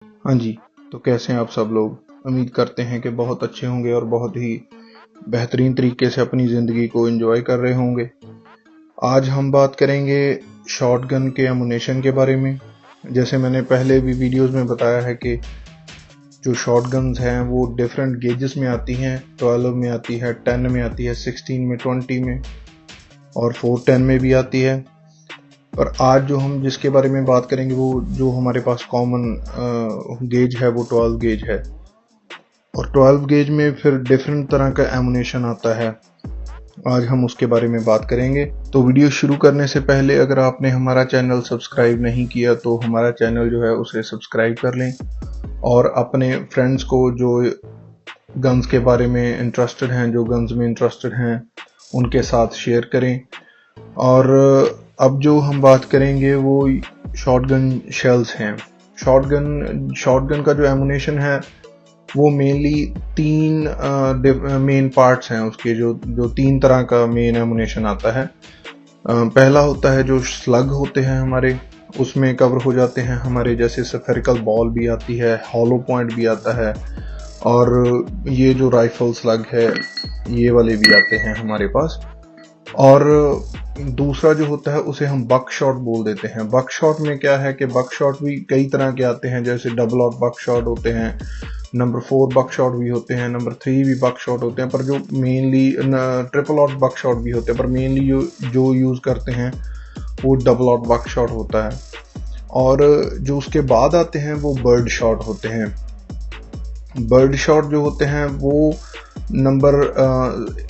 हाँ जी, तो कैसे हैं आप सब लोग। उम्मीद करते हैं कि बहुत अच्छे होंगे और बहुत ही बेहतरीन तरीके से अपनी ज़िंदगी को एंजॉय कर रहे होंगे। आज हम बात करेंगे शॉटगन के एमुनेशन के बारे में। जैसे मैंने पहले भी वीडियोस में बताया है कि जो शॉटगन्स हैं वो डिफरेंट गेजेस में आती हैं। 12 में आती है, 10 में आती है, 16 में, 20 में और 410 में भी आती है। और आज जो हम जिसके बारे में बात करेंगे वो जो हमारे पास कॉमन गेज है वो 12 गेज है। और 12 गेज में फिर डिफरेंट तरह का एमुनेशन आता है। आज हम उसके बारे में बात करेंगे। तो वीडियो शुरू करने से पहले अगर आपने हमारा चैनल सब्सक्राइब नहीं किया तो हमारा चैनल जो है उसे सब्सक्राइब कर लें और अपने फ्रेंड्स को जो गन्स के बारे में इंटरेस्टेड हैं, जो गन्स में इंटरेस्टेड हैं, उनके साथ शेयर करें। और अब जो हम बात करेंगे वो शॉटगन शेल्स हैं। शॉटगन का जो एमुनेशन है वो मेनली तीन मेन पार्ट्स हैं उसके, जो तीन तरह का मेन एमुनेशन आता है। पहला होता है जो स्लग होते हैं हमारे, उसमें कवर हो जाते हैं हमारे, जैसे स्फेरिकल बॉल भी आती है, हॉलो पॉइंट भी आता है और ये जो राइफल स्लग है ये वाले भी आते हैं हमारे पास। और दूसरा जो होता है उसे हम बक शॉट बोल देते हैं। बक शॉट में क्या है कि बक शॉट भी कई तरह के आते हैं, जैसे डबल आउट बक शॉट होते हैं, नंबर 4 बक शॉट भी होते हैं, नंबर 3 भी बक शॉट होते हैं, पर जो मेनली ट्रिपल आउट बक शॉट भी होते हैं, पर मेनली जो यूज़ करते हैं वो डबल आउट बक शॉट होता है। और जो उसके बाद आते हैं वो बर्ड शॉट होते हैं। बर्ड शॉट जो होते हैं वो नंबर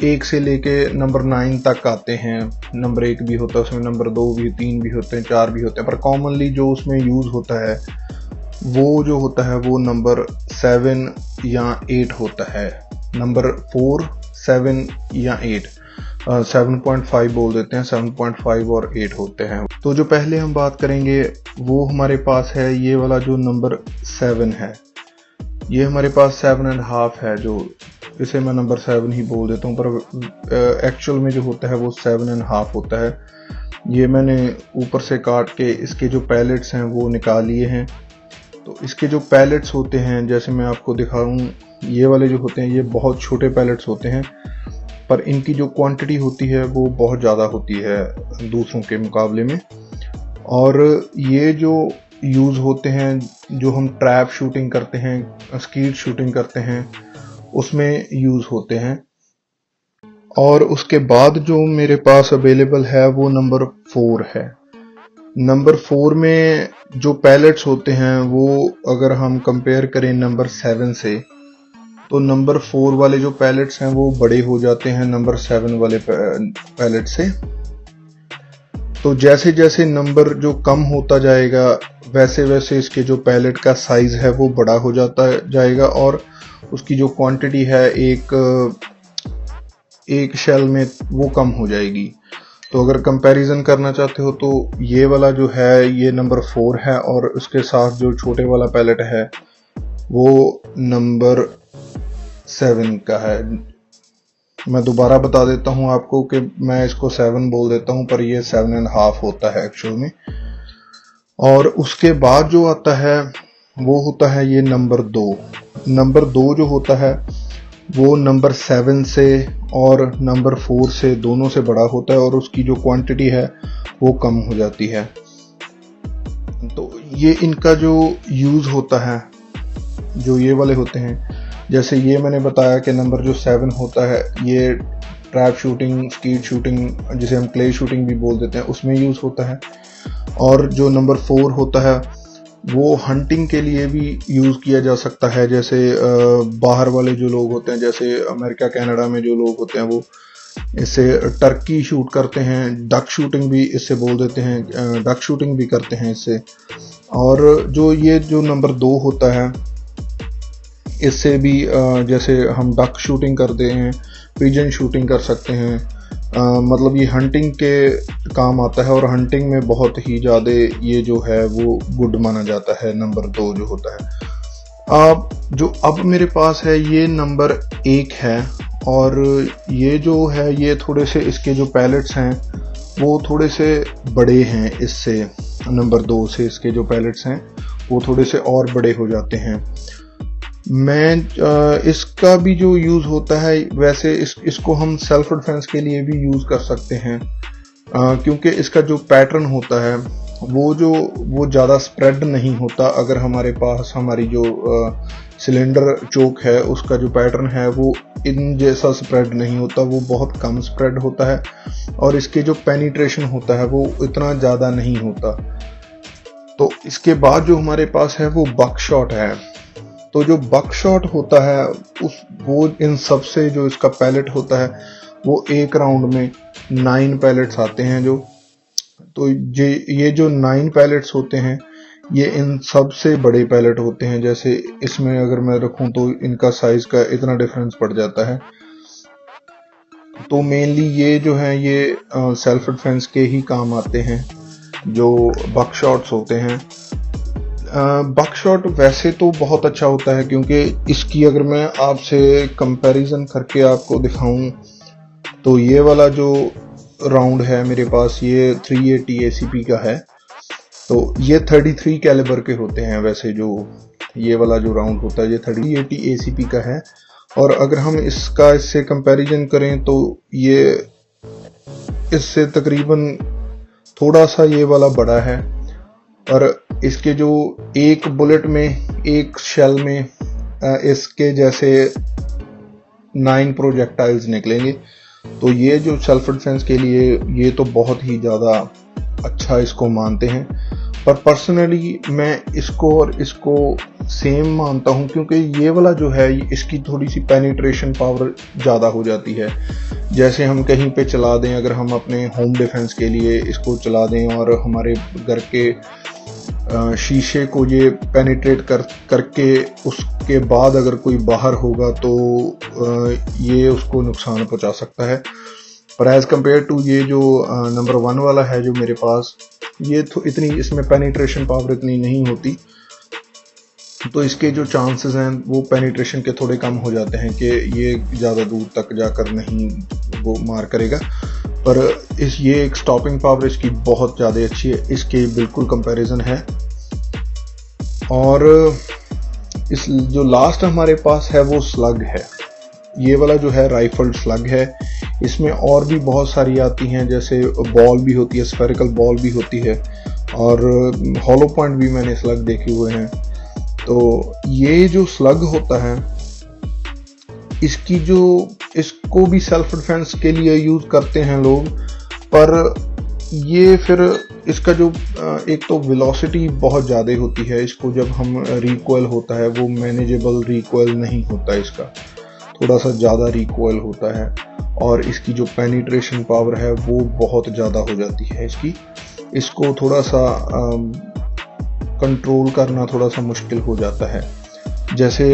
1 से लेके नंबर 9 तक आते हैं। नंबर 1 भी होता है उसमें, नंबर 2 भी, 3 भी होते हैं, 4 भी होते हैं, पर कॉमनली जो उसमें यूज़ होता है वो जो होता है वो नंबर 7 या 8 होता है। नंबर 4, 7 या 8, 7.5 बोल देते हैं, 7.5 और 8 होते हैं। तो जो पहले हम बात करेंगे वो हमारे पास है ये वाला जो नंबर 7 है। ये हमारे पास 7.5 है, जो इसे मैं नंबर 7 ही बोल देता हूँ, पर एक्चुअल में जो होता है वो 7.5 होता है। ये मैंने ऊपर से काट के इसके जो पैलेट्स हैं वो निकाल लिए हैं। तो इसके जो पैलेट्स होते हैं, जैसे मैं आपको दिखाऊं, ये वाले जो होते हैं ये बहुत छोटे पैलेट्स होते हैं, पर इनकी जो क्वांटिटी होती है वो बहुत ज़्यादा होती है दूसरों के मुकाबले में। और ये जो यूज़ होते हैं, जो हम ट्रैप शूटिंग करते हैं, स्कीट शूटिंग करते हैं, उसमें यूज़ होते हैं। और उसके बाद जो मेरे पास अवेलेबल है वो नंबर 4 है। नंबर 4 में जो पैलेट्स होते हैं वो अगर हम कंपेयर करें नंबर 7 से, तो नंबर 4 वाले जो पैलेट्स हैं वो बड़े हो जाते हैं नंबर 7 वाले पैलेट से। तो जैसे जैसे नंबर जो कम होता जाएगा वैसे वैसे इसके जो पैलेट का साइज है वो बड़ा हो जाता जाएगा और उसकी जो क्वांटिटी है एक शेल में वो कम हो जाएगी। तो अगर कंपैरिजन करना चाहते हो तो ये वाला जो है ये नंबर 4 है और उसके साथ जो छोटे वाला पैलेट है वो नंबर 7 का है। मैं दोबारा बता देता हूँ आपको कि मैं इसको 7 बोल देता हूँ, पर ये 7.5 होता है एक्चुअल में। और उसके बाद जो आता है वो होता है ये नंबर 2। नंबर 2 जो होता है वो नंबर 7 से और नंबर 4 से दोनों से बड़ा होता है और उसकी जो क्वांटिटी है वो कम हो जाती है। तो ये इनका जो यूज़ होता है, जो ये वाले होते हैं, जैसे ये मैंने बताया कि नंबर जो 7 होता है ये ट्रैप शूटिंग, स्कीट शूटिंग, जिसे हम क्ले शूटिंग भी बोल देते हैं, उसमें यूज़ होता है। और जो नंबर 4 होता है वो हंटिंग के लिए भी यूज़ किया जा सकता है। जैसे बाहर वाले जो लोग होते हैं, जैसे अमेरिका कनाडा में जो लोग होते हैं वो इससे टर्की शूट करते हैं, डक शूटिंग भी इससे बोल देते हैं, डक शूटिंग भी करते हैं इससे। और जो ये जो नंबर 2 होता है इससे भी जैसे हम डक शूटिंग करते हैं, पिजन शूटिंग कर सकते हैं। मतलब ये हंटिंग के काम आता है और हंटिंग में बहुत ही ज़्यादा ये जो है वो गुड माना जाता है नंबर 2 जो होता है। जो अब मेरे पास है ये नंबर 1 है और ये जो है ये थोड़े से इसके जो पैलेट्स हैं वो थोड़े से बड़े हैं इससे, नंबर 2 से इसके जो पैलेट्स हैं वो थोड़े से और बड़े हो जाते हैं। इसका भी जो यूज़ होता है, वैसे इसको हम सेल्फ डिफेंस के लिए भी यूज़ कर सकते हैं, क्योंकि इसका जो पैटर्न होता है वो ज़्यादा स्प्रेड नहीं होता। अगर हमारे पास हमारी जो सिलेंडर चोक है उसका जो पैटर्न है वो इन जैसा स्प्रेड नहीं होता, वो बहुत कम स्प्रेड होता है, और इसके जो पेनिट्रेशन होता है वो इतना ज़्यादा नहीं होता। तो इसके बाद जो हमारे पास है वो बकशॉट है। तो जो बकशॉट होता है वो इन सब से जो इसका पैलेट होता है वो एक राउंड में 9 पैलेट्स आते हैं। तो ये जो 9 पैलेट्स होते हैं ये इन सबसे बड़े पैलेट होते हैं। जैसे इसमें अगर मैं रखूं तो इनका साइज का इतना डिफरेंस पड़ जाता है। तो मेनली ये जो है ये सेल्फ डिफेंस के ही काम आते हैं जो बकशॉट्स होते हैं। बकशॉट वैसे तो बहुत अच्छा होता है, क्योंकि इसकी अगर मैं आपसे कंपैरिजन करके आपको दिखाऊं तो ये वाला जो राउंड है मेरे पास ये 380 ACP का है। तो ये 33 कैलिबर के होते हैं। वैसे जो ये वाला जो राउंड होता है ये 380 ACP का है, और अगर हम इससे कंपैरिजन करें तो ये इससे तकरीबन थोड़ा सा ये वाला बड़ा है, और इसके जो एक बुलेट में, एक शेल में इसके जैसे 9 प्रोजेक्टाइल्स निकलेंगे। तो ये जो सेल्फ डिफेंस के लिए ये तो बहुत ही ज़्यादा अच्छा इसको मानते हैं। पर पर्सनली मैं इसको और इसको सेम मानता हूँ, क्योंकि ये वाला जो है इसकी थोड़ी सी पेनिट्रेशन पावर ज़्यादा हो जाती है। जैसे हम कहीं पे चला दें, अगर हम अपने होम डिफेंस के लिए इसको चला दें और हमारे घर के शीशे को ये पेनिट्रेट करके उसके बाद अगर कोई बाहर होगा तो ये उसको नुकसान पहुंचा सकता है। पर एज कम्पेयर टू ये जो नंबर 1 वाला है जो मेरे पास, ये तो इतनी इसमें पेनिट्रेशन पावर इतनी नहीं होती, तो इसके जो चांसेस हैं वो पेनिट्रेशन के थोड़े कम हो जाते हैं कि ये ज़्यादा दूर तक जाकर नहीं वो मार करेगा। पर ये एक स्टॉपिंग पावर इसकी बहुत ज़्यादा अच्छी है, इसके बिल्कुल कंपैरिजन है। और इस जो लास्ट हमारे पास है वो स्लग है। ये वाला जो है राइफल्ड स्लग है। इसमें और भी बहुत सारी आती हैं, जैसे बॉल भी होती है, स्फेरिकल बॉल भी होती है, और हॉलो पॉइंट भी मैंने स्लग देखे हुए हैं। तो ये जो स्लग होता है इसको भी सेल्फ डिफेंस के लिए यूज करते हैं लोग, पर ये फिर इसका जो एक तो वेलोसिटी बहुत ज़्यादा होती है। इसको जब हम रिकॉइल होता है वो मैनेजेबल रिकॉइल नहीं होता, इसका थोड़ा सा ज़्यादा रिकॉइल होता है, और इसकी जो पेनिट्रेशन पावर है वो बहुत ज़्यादा हो जाती है इसको थोड़ा सा कंट्रोल करना थोड़ा सा मुश्किल हो जाता है। जैसे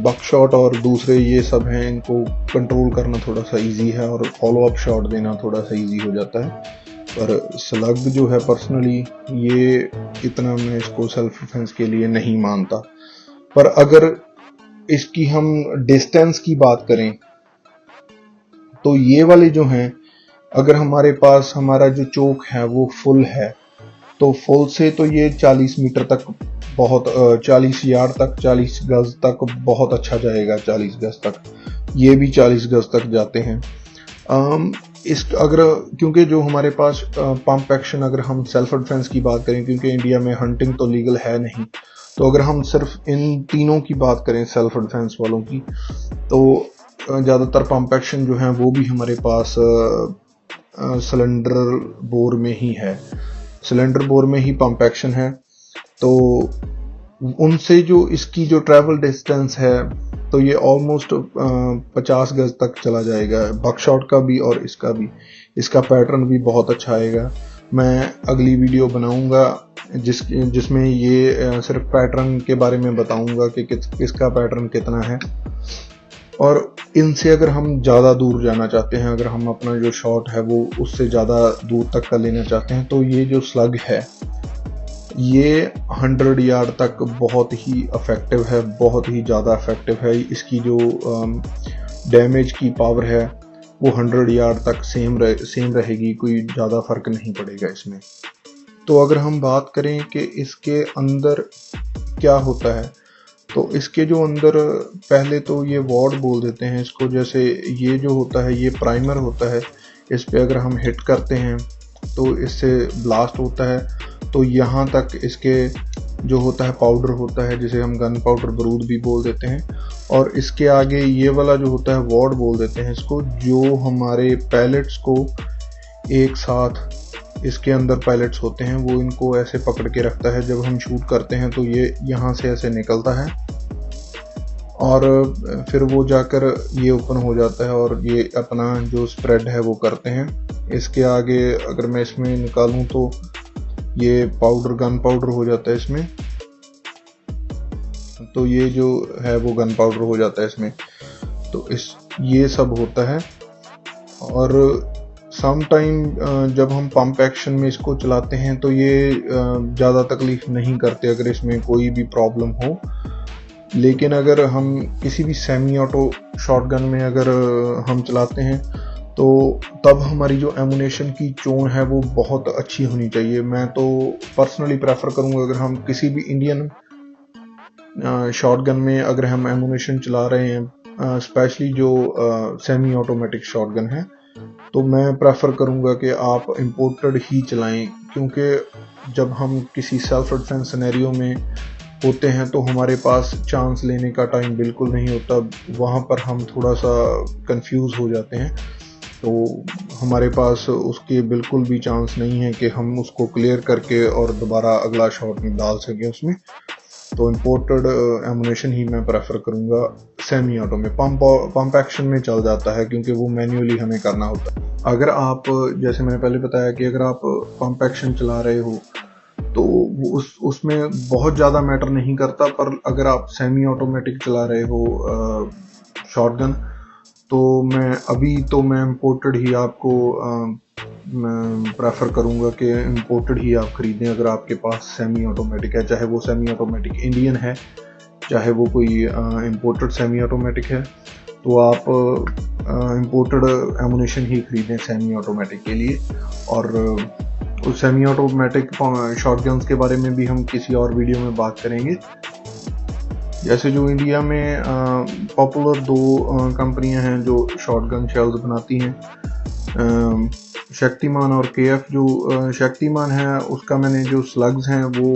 बकशॉट और दूसरे ये सब हैं, इनको कंट्रोल करना थोड़ा सा इजी है, और फॉलो अप शॉट देना थोड़ा सा इजी हो जाता है। पर स्लग जो है पर्सनली ये इतना मैं इसको सेल्फ डिफेंस के लिए नहीं मानता। पर अगर इसकी हम डिस्टेंस की बात करें तो ये वाले जो हैं, अगर हमारे पास हमारा जो चोक है वो फुल है तो फुल से तो ये 40 मीटर तक बहुत 40 यार्ड तक 40 गज तक बहुत अच्छा जाएगा। 40 गज तक, ये भी 40 गज तक जाते हैं। क्योंकि जो हमारे पास पंप एक्शन, अगर हम सेल्फ डिफेंस की बात करें, क्योंकि इंडिया में हंटिंग तो लीगल है नहीं, तो अगर हम सिर्फ इन तीनों की बात करें सेल्फ डिफेंस वालों की, तो ज़्यादातर पंप एक्शन जो हैं वो भी हमारे पास सिलेंडर बोर में ही है। सिलेंडर बोर में ही पंप एक्शन है, तो उनसे जो इसकी जो ट्रैवल डिस्टेंस है तो ये ऑलमोस्ट 50 गज तक चला जाएगा। बकशॉट का भी और इसका भी, इसका पैटर्न भी बहुत अच्छा आएगा। मैं अगली वीडियो बनाऊंगा जिसमें ये सिर्फ पैटर्न के बारे में बताऊंगा कि किसका पैटर्न कितना है। और इनसे अगर हम ज़्यादा दूर जाना चाहते हैं, अगर हम अपना जो शॉट है वो उससे ज़्यादा दूर तक का लेना चाहते हैं, तो ये जो स्लग है ये 100 यार्ड तक बहुत ही इफेक्टिव है, बहुत ही ज़्यादा इफेक्टिव है। इसकी जो डैमेज की पावर है वो 100 यार्ड तक सेम रहेगी, कोई ज़्यादा फर्क नहीं पड़ेगा इसमें। तो अगर हम बात करें कि इसके अंदर क्या होता है, तो इसके जो अंदर पहले तो ये वॉर्ड बोल देते हैं इसको, जैसे ये जो होता है ये प्राइमर होता है, इस पे अगर हम हिट करते हैं तो इससे ब्लास्ट होता है, तो यहाँ तक इसके जो होता है पाउडर होता है, जिसे हम गन पाउडर बारूद भी बोल देते हैं, और इसके आगे ये वाला जो होता है वॉर्ड बोल देते हैं इसको, जो हमारे पैलेट्स को एक साथ इसके अंदर पैलेट्स होते हैं वो इनको ऐसे पकड़ के रखता है। जब हम शूट करते हैं तो ये यहाँ से ऐसे निकलता है और फिर वो जाकर ये ओपन हो जाता है और ये अपना जो स्प्रेड है वो करते हैं। इसके आगे अगर मैं इसमें निकालूं तो ये पाउडर गन पाउडर हो जाता है इसमें, तो ये जो है वो गन पाउडर हो जाता है इसमें। तो ये सब होता है। और सम टाइम जब हम पंप एक्शन में इसको चलाते हैं तो ये ज़्यादा तकलीफ नहीं करते अगर इसमें कोई भी प्रॉब्लम हो। लेकिन अगर हम किसी भी सेमी ऑटो शॉटगन में अगर हम चलाते हैं तो तब हमारी जो एमुनेशन की चोन है वो बहुत अच्छी होनी चाहिए। मैं तो पर्सनली प्रेफर करूँगा अगर हम किसी भी इंडियन शॉटगन में अगर हम एमुनेशन चला रहे हैं, स्पेशली जो सेमी ऑटोमेटिक शॉटगन है, तो मैं प्रेफर करूँगा कि आप इम्पोर्टेड ही चलाएं, क्योंकि जब हम किसी सेल्फ डिफेंस सिनेरियो में होते हैं तो हमारे पास चांस लेने का टाइम बिल्कुल नहीं होता। वहाँ पर हम थोड़ा सा कंफ्यूज हो जाते हैं, तो हमारे पास उसके बिल्कुल भी चांस नहीं है कि हम उसको क्लियर करके और दोबारा अगला शॉट में डाल सकें उसमें। तो इम्पोर्टेड एमुनेशन ही मैं प्रेफर करूँगा। सेमी ऑटो में पंप एक्शन में चल जाता है क्योंकि वो मैन्युअली हमें करना होता है। अगर आप, जैसे मैंने पहले बताया कि अगर आप पंप एक्शन चला रहे हो तो उसमें बहुत ज़्यादा मैटर नहीं करता, पर अगर आप सेमी ऑटोमेटिक चला रहे हो शॉटगन तो मैं इम्पोर्टेड ही आपको प्रेफर करूँगा कि इम्पोर्टेड ही आप ख़रीदें अगर आपके पास सेमी ऑटोमेटिक है, चाहे वो सेमी ऑटोमेटिक इंडियन है, चाहे वो कोई इम्पोर्टेड सेमी ऑटोमेटिक है, तो आप इम्पोर्टेड एमुनेशन ही ख़रीदें सेमी ऑटोमेटिक के लिए। और उस सेमी ऑटोमेटिक शॉटगन्स के बारे में भी हम किसी और वीडियो में बात करेंगे। जैसे जो इंडिया में पॉपुलर दो कंपनियां हैं जो शॉटगन शेल्स बनाती हैं, शक्तिमान और केएफ। जो शक्तिमान है उसका मैंने जो स्लग्स हैं वो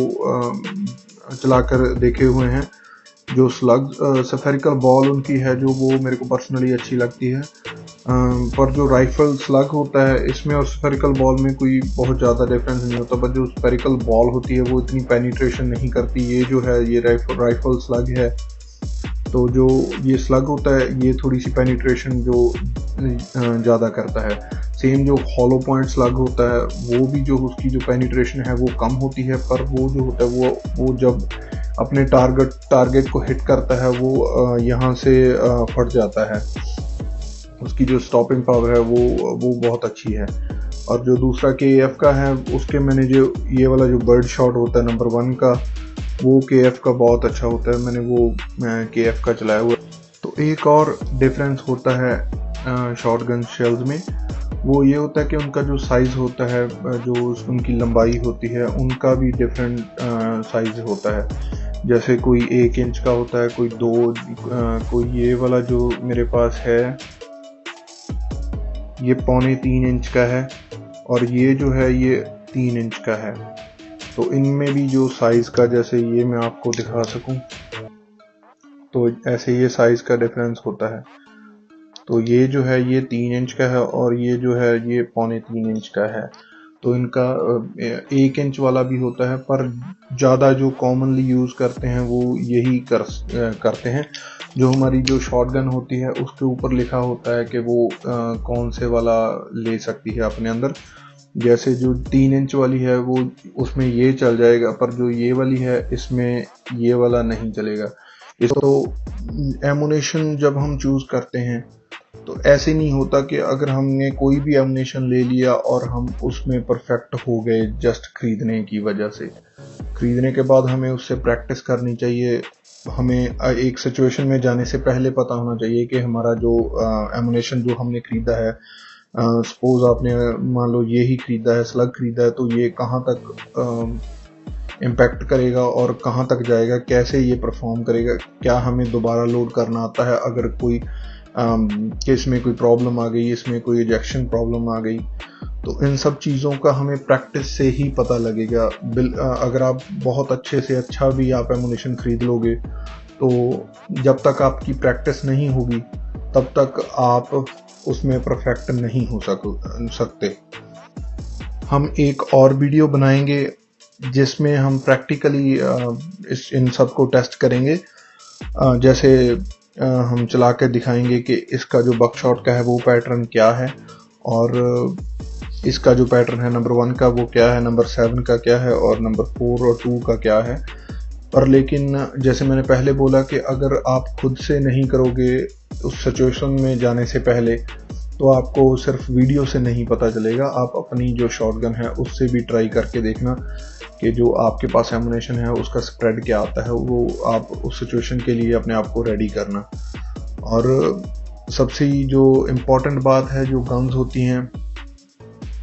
चलाकर देखे हुए हैं। जो स्लग्स सफेरिकल बॉल उनकी है जो वो मेरे को पर्सनली अच्छी लगती है, पर जो राइफल स्लग होता है इसमें और स्फेरिकल बॉल में कोई बहुत ज़्यादा डिफरेंस नहीं होता, पर जो स्फेरिकल बॉल होती है वो इतनी पेनिट्रेशन नहीं करती। ये जो है ये राइफल स्लग है, तो जो ये स्लग होता है ये थोड़ी सी पेनिट्रेशन जो ज़्यादा करता है। सेम जो हॉलो पॉइंट स्लग होता है वो भी जो उसकी जो पेनिट्रेशन है वो कम होती है, पर वो जो होता है वो जब अपने टारगेट को हिट करता है वो यहाँ से फट जाता है। उसकी जो स्टॉपिंग पावर है वो बहुत अच्छी है। और जो दूसरा केएफ का है उसके मैंने जो ये वाला जो बर्ड शॉट होता है नंबर 1 का, वो केएफ का बहुत अच्छा होता है। मैंने वो केएफ का चलाया हुआ। तो एक और डिफरेंस होता है शॉटगन शेल्स में, वो ये होता है कि उनका जो साइज़ होता है, जो उनकी लंबाई होती है, उनका भी डिफरेंट साइज़ होता है। जैसे कोई 1 इंच का होता है, कोई 2, कोई ये वाला जो मेरे पास है ये 3.25 इंच का है, और ये जो है ये 3 इंच का है। तो इनमें भी जो साइज़ का, जैसे ये मैं आपको दिखा सकूं, तो ऐसे ये साइज़ का डिफरेंस होता है। तो ये जो है ये 3 इंच का है और ये जो है ये 3.25 इंच का है। तो इनका 1 इंच वाला भी होता है, पर ज़्यादा जो कॉमनली यूज़ करते हैं वो यही करते हैं। जो हमारी जो शॉटगन होती है उसके ऊपर लिखा होता है कि वो कौन से वाला ले सकती है अपने अंदर। जैसे जो 3 इंच वाली है वो उसमें ये चल जाएगा, पर जो ये वाली है इसमें ये वाला नहीं चलेगा। तो एमुनेशन जब हम चूज़ करते हैं तो ऐसे नहीं होता कि अगर हमने कोई भी एमुनेशन ले लिया और हम उसमें परफेक्ट हो गए जस्ट खरीदने की वजह से। खरीदने के बाद हमें उससे प्रैक्टिस करनी चाहिए। हमें एक सिचुएशन में जाने से पहले पता होना चाहिए कि हमारा जो एमुनेशन जो हमने खरीदा है सपोज आपने मान लो ये ही खरीदा है, स्लग खरीदा है, तो ये कहाँ तक इम्पैक्ट करेगा और कहाँ तक जाएगा, कैसे ये परफॉर्म करेगा, क्या हमें दोबारा लोड करना आता है अगर कोई कि इसमें कोई प्रॉब्लम आ गई, इसमें कोई इजेक्शन प्रॉब्लम आ गई। तो इन सब चीज़ों का हमें प्रैक्टिस से ही पता लगेगा। अगर आप बहुत अच्छे से अच्छा भी आप एमुनेशन खरीद लोगे, तो जब तक आपकी प्रैक्टिस नहीं होगी तब तक आप उसमें परफेक्ट नहीं हो सकते। हम एक और वीडियो बनाएंगे जिसमें हम प्रैक्टिकली इन सब को टेस्ट करेंगे। जैसे हम चला के दिखाएंगे कि इसका जो बकशॉट का है वो पैटर्न क्या है, और इसका जो पैटर्न है नंबर 1 का वो क्या है, नंबर 7 का क्या है, और नंबर 4 और 2 का क्या है। पर लेकिन जैसे मैंने पहले बोला कि अगर आप खुद से नहीं करोगे उस सिचुएशन में जाने से पहले, तो आपको सिर्फ वीडियो से नहीं पता चलेगा। आप अपनी जो शॉटगन है उससे भी ट्राई करके देखना कि जो आपके पास एमुनेशन है उसका स्प्रेड क्या आता है, वो आप उस सिचुएशन के लिए अपने आप को रेडी करना। और सबसे जो इम्पोर्टेंट बात है, जो गन्स होती हैं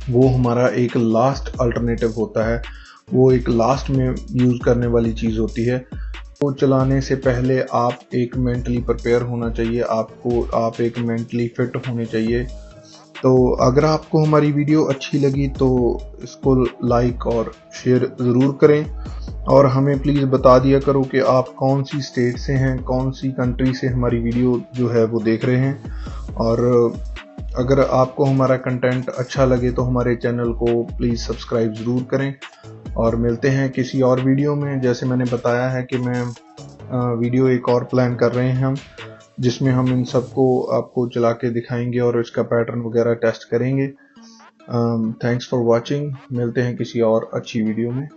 वो हमारा एक लास्ट अल्टरनेटिव होता है, वो एक लास्ट में यूज़ करने वाली चीज़ होती है। तो चलाने से पहले आप एक मेंटली प्रिपेयर होना चाहिए, आप एक मेंटली फिट होने चाहिए। तो अगर आपको हमारी वीडियो अच्छी लगी तो इसको लाइक और शेयर ज़रूर करें, और हमें प्लीज़ बता दिया करो कि आप कौन सी स्टेट से हैं, कौन सी कंट्री से हमारी वीडियो जो है वो देख रहे हैं। और अगर आपको हमारा कंटेंट अच्छा लगे तो हमारे चैनल को प्लीज़ सब्सक्राइब ज़रूर करें, और मिलते हैं किसी और वीडियो में। जैसे मैंने बताया है कि मैं वीडियो एक और प्लान कर रहे हैं हम, जिसमें हम इन सबको आपको चला के दिखाएंगे और इसका पैटर्न वगैरह टेस्ट करेंगे। Thanks for watching. मिलते हैं किसी और अच्छी वीडियो में।